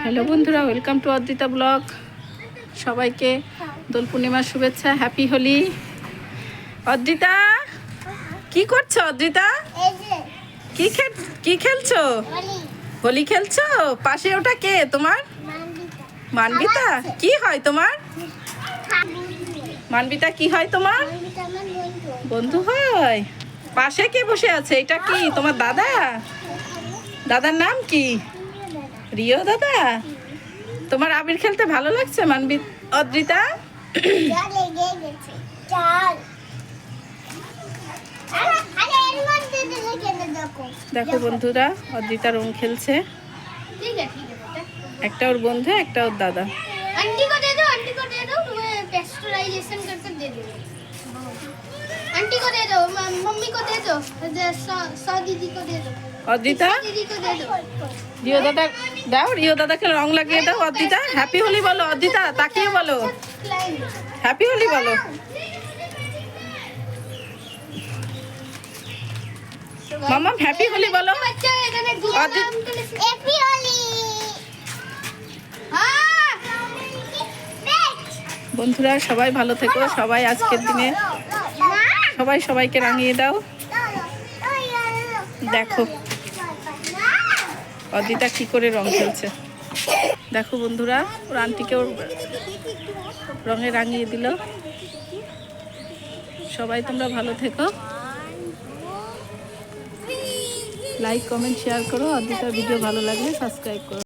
Hello বন্ধুরা, welcome to Adrita blog. সবাইকে দোল পূর্ণিমার শুভেচ্ছা, হ্যাপি হোলি। অদ্রিতা, কি করছো? অদ্রিতা, কি খেলছো? হোলি খেলছো? পাশে ওটা কে তোমার? মানবিতা। কি হয় তোমার? মানবিতা কি হয় তোমার? বন্ধু হয়। পাশে কে বসে আছে? এটা কি তোমার দাদা? দাদার নাম কি? রিও দাদা। তোমার আবির খেলতে ভালো লাগছে অদ্রিতা? দেখো বন্ধুরা, অদ্রিতা রং খেলছে। একটা ওর বন্ধু, একটা ওর দাদা। आंटी को दे दो, आंटी को दे दो, मैं पेस्टराइजेशन करके दे दूँगी। आंटी को दे दो, मम्मी को दे दो, सौ दीदी को दे दो। অদ্রিতা, दीदी को दे दो। রিও দাদা দাও, রিও দাদাকে রং লাগিয়ে দাও। অদ্রিতা, হ্যাপি হোলি বলো। অদ্রিতা, তাকিয়ে বলো, হ্যাপি হোলি বলো। মাম্মা, হ্যাপি হোলি বলো। बच्चा এখানে দিয়ে নাম করে হ্যাপি হোলি। বন্ধুরা সবাই ভালো থেকো। সবাই আজকের দিনে সবাইকে রাঙিয়ে দাও। দেখো অদ্রিতা কি করে রং খেলছে। দেখো বন্ধুরা, ওর আন্টিকেও রঙে রাঙিয়ে দিল। সবাই তোমরা ভালো থেকো। লাইক, কমেন্ট, শেয়ার করো। অদ্রিতার ভিডিও ভালো লাগলে সাবস্ক্রাইব করো।